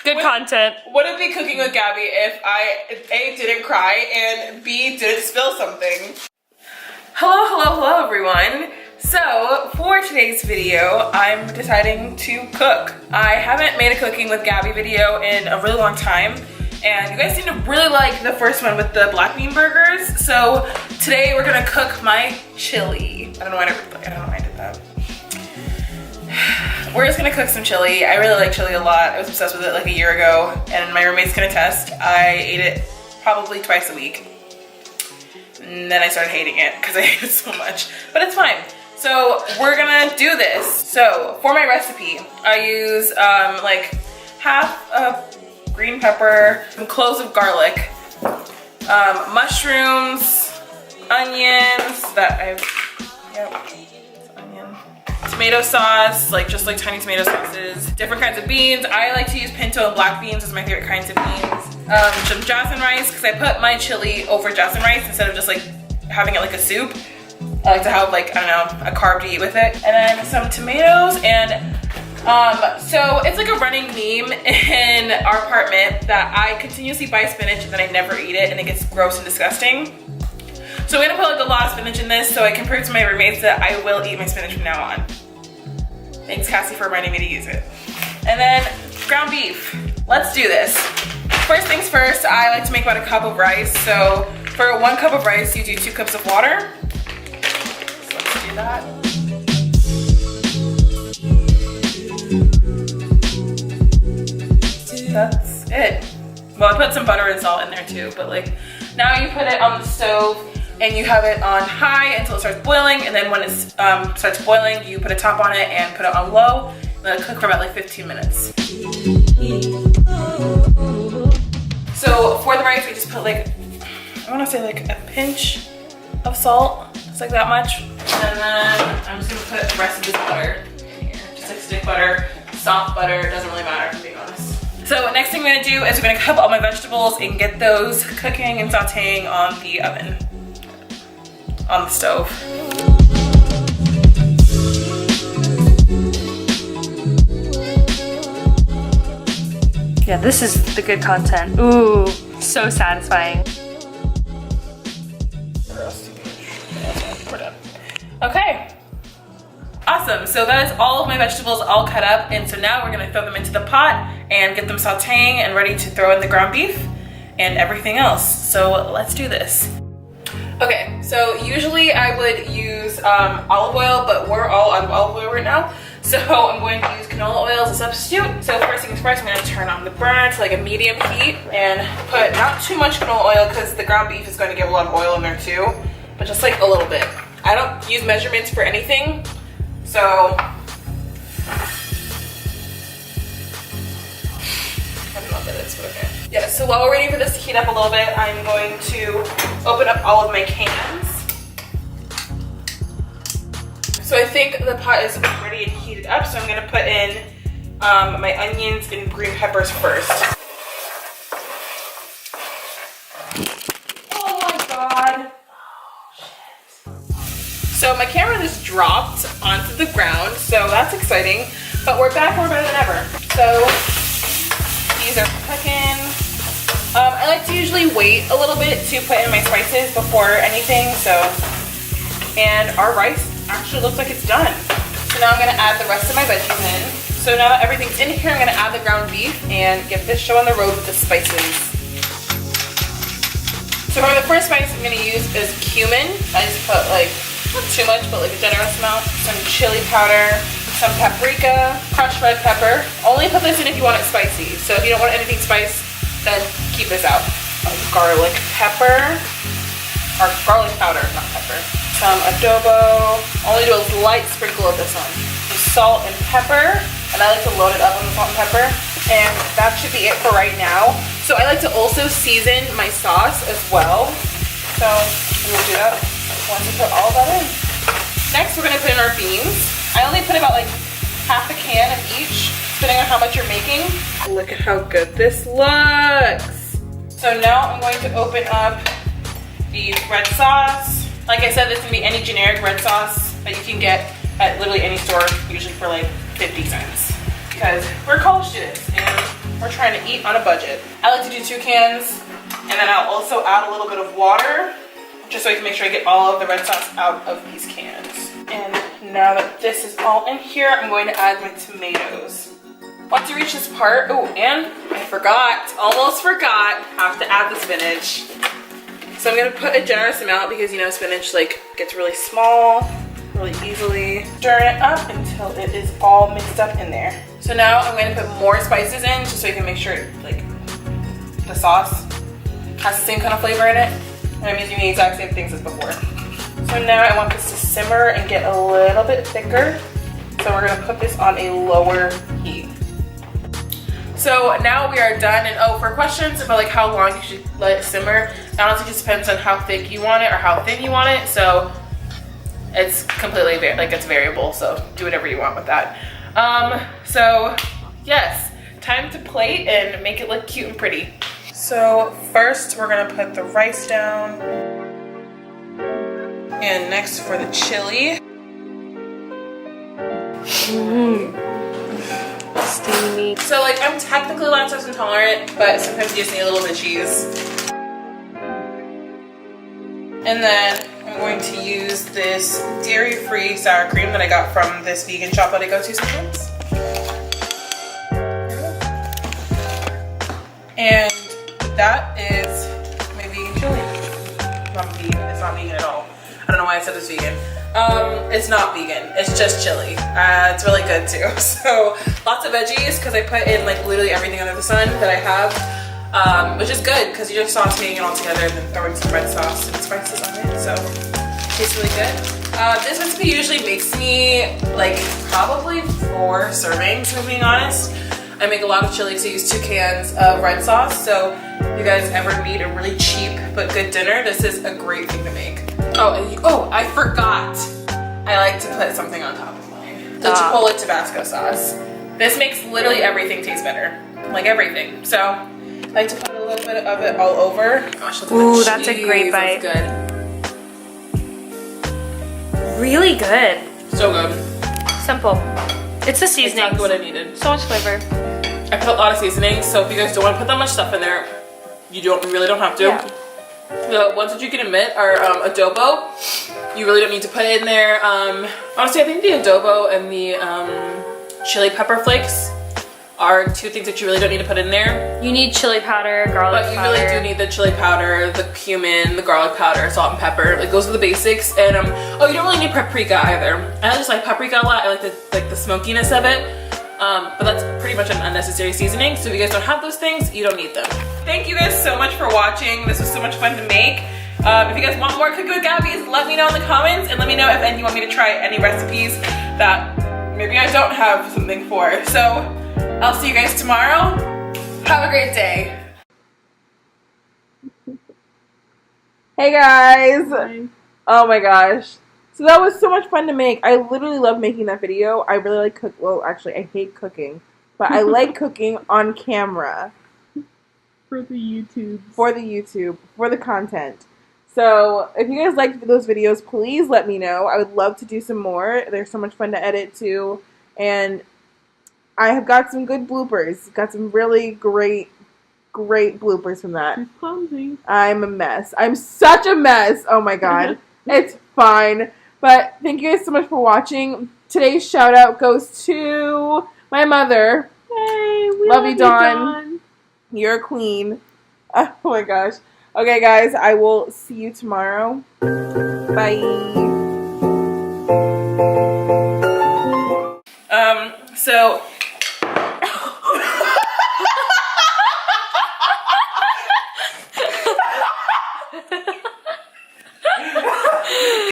Good content. Would it be Cooking with Gabby if I A, didn't cry, and B, didn't spill something? Hello everyone. So for today's video, I'm deciding to cook. I haven't made a Cooking with Gabby video in a really long time, and you guys seem to really like the first one with the black bean burgers. So today we're gonna cook my chili. I don't know why I did that. We're just gonna cook some chili. I really like chili a lot. I was obsessed with it like a year ago, and my roommates can attest. I ate it probably twice a week. And then I started hating it because I hate it so much, but it's fine. So we're gonna do this. So for my recipe, I use like half of green pepper, some cloves of garlic, mushrooms, onions that onion, tomato sauce, just like tiny tomato sauces, different kinds of beans. I like to use pinto and black beans as my favorite kinds of beans. Some jasmine rice, because I put my chili over jasmine rice instead of just like having it like a soup. I like to have like, I don't know, a carb to eat with it. And then some tomatoes, and so it's like a running meme in our apartment that I continuously buy spinach and then I never eat it and it gets gross and disgusting. So I'm gonna put like a lot of spinach in this so I can prove to my roommates that I will eat my spinach from now on. Thanks Cassie for reminding me to use it. And then ground beef. Let's do this. First things first, I like to make about a cup of rice. So for 1 cup of rice, you do 2 cups of water. So let's do that. That's it. Well, I put some butter and salt in there too, but like now you put it on the stove and you have it on high until it starts boiling, and then when it starts boiling, you put a top on it and put it on low. Let it cook for about like 15 minutes. So for the rice, we just put like, I wanna say like a pinch of salt, just like that much. And then I'm just gonna put the rest of this butter in here. Just like stick butter, soft butter, doesn't really matter if I'm being honest. So next thing we're gonna do is we're gonna cut up all my vegetables and get those cooking and sauteing on the oven, on the stove. Yeah, this is the good content. Ooh, so satisfying. We're done. Okay. Awesome, so that is all of my vegetables all cut up, and so now we're gonna throw them into the pot and get them sauteing and ready to throw in the ground beef and everything else. So let's do this. Okay, so usually I would use olive oil, but we're all out of olive oil right now. So I'm going to use canola oil as a substitute. So first things first, I'm gonna turn on the burner to like a medium heat and put not too much canola oil because the ground beef is going to get a lot of oil in there too, but just like a little bit. I don't use measurements for anything. So, I don't know what that is, but okay. Yeah, so while we're waiting for this to heat up a little bit, I'm going to open up all of my cans. So I think the pot is ready and heated up, so I'm gonna put in my onions and green peppers first. Oh my God. So my camera just dropped onto the ground, so that's exciting. But we're back and we're better than ever. So these are cooking. I like to usually wait a little bit to put in my spices before anything. And our rice actually looks like it's done. So now I'm gonna add the rest of my veggies in. So now that everything's in here, I'm gonna add the ground beef and get this show on the road with the spices. So for the first spice I'm gonna use is cumin. I just put like, not too much, but like a generous amount. Some chili powder, some paprika, crushed red pepper. Only put this in if you want it spicy. So if you don't want anything spiced, then keep this out. Garlic pepper, or garlic powder, not pepper. Some adobo. Only do a light sprinkle of this one. Some salt and pepper, and I like to load it up with the salt and pepper. And that should be it for right now. So I like to also season my sauce as well. So I'm gonna do that once we put all of that in. Next, we're gonna put in our beans. I only put about like half a can of each, depending on how much you're making. Look at how good this looks. So now I'm going to open up the red sauce. Like I said, this can be any generic red sauce that you can get at literally any store, usually for like 50 cents. Because we're college students and We're trying to eat on a budget. I like to do 2 cans, and then I'll also add a little bit of water, just so I can make sure I get all of the red sauce out of these cans. And now that this is all in here, I'm going to add my tomatoes. Once you reach this part, oh, and I forgot, almost forgot, have to add the spinach. So I'm gonna put a generous amount because, you know, spinach like gets really small really easily. Stir it up until it is all mixed up in there. So now I'm going to put more spices in just so you can make sure like the sauce has the same kind of flavor in it. And I'm using the exact same things as before. So now I want this to simmer and get a little bit thicker. So we're gonna put this on a lower heat. So now we are done, and oh, for questions about like how long you should let it simmer, it honestly just depends on how thick you want it or how thin you want it. So it's completely it's variable, so do whatever you want with that. So yes, time to plate and make it look cute and pretty. So first we're gonna put the rice down, and next for the chili. Steamy. So like I'm technically lactose intolerant, but sometimes you just need a little bit of cheese. And then I'm going to use this dairy-free sour cream that I got from this vegan shop that I go to sometimes. And that is my vegan chili. Not vegan, it's not vegan at all. I don't know why I said it's vegan. It's not vegan, it's just chili. It's really good too. So lots of veggies because I put in like literally everything under the sun that I have, which is good because you're just sauteing it all together and then throwing some red sauce and spices on it. So it tastes really good. This recipe usually makes me like probably 4 servings, if I'm being honest. I make a lot of chili, so I use 2 cans of red sauce. So if you guys ever need a really cheap but good dinner, this is a great thing to make. Oh, I forgot. I like to put something on top of mine. The Chipotle Tabasco sauce. This makes literally everything taste better. Like everything. So I like to put a little bit of it all over. Gosh, look at the cheese. That's a great bite. That's good. Really good. So good. Simple. It's the seasoning. Exactly what I needed. So much flavor. I put a lot of seasoning, so if you guys don't want to put that much stuff in there, you really don't have to. Yeah. The ones that you can admit are adobo. You really don't need to put it in there. Honestly, I think the adobo and the chili pepper flakes are 2 things that you really don't need to put in there. You need chili powder, garlic powder. But you really do need the chili powder, the cumin, the garlic powder, salt and pepper. Like those are the basics. And oh, you don't really need paprika either. I just like paprika a lot. I like the smokiness of it. But that's pretty much an unnecessary seasoning. So if you guys don't have those things, you don't need them. Thank you guys so much for watching. This was so much fun to make. If you guys want more Cooking with Gabby's, let me know in the comments, and let me know if you want me to try any recipes that maybe I don't have something for. So I'll see you guys tomorrow. Have a great day. Hey guys. Hi. Oh my gosh. So that was so much fun to make. I literally love making that video. I really like well, actually, I hate cooking. But I like cooking on camera. For the YouTube. For the content. So if you guys liked those videos, please let me know. I would love to do some more. They're so much fun to edit too. And I have got some good bloopers. Got some really great bloopers from that. She's clumsy. I'm a mess. I'm such a mess. Oh my god. It's fine. But thank you guys so much for watching. Today's shout out goes to my mother. Hey, we love you, Dawn. You're a queen. Oh my gosh. Okay, guys, I will see you tomorrow. Bye. So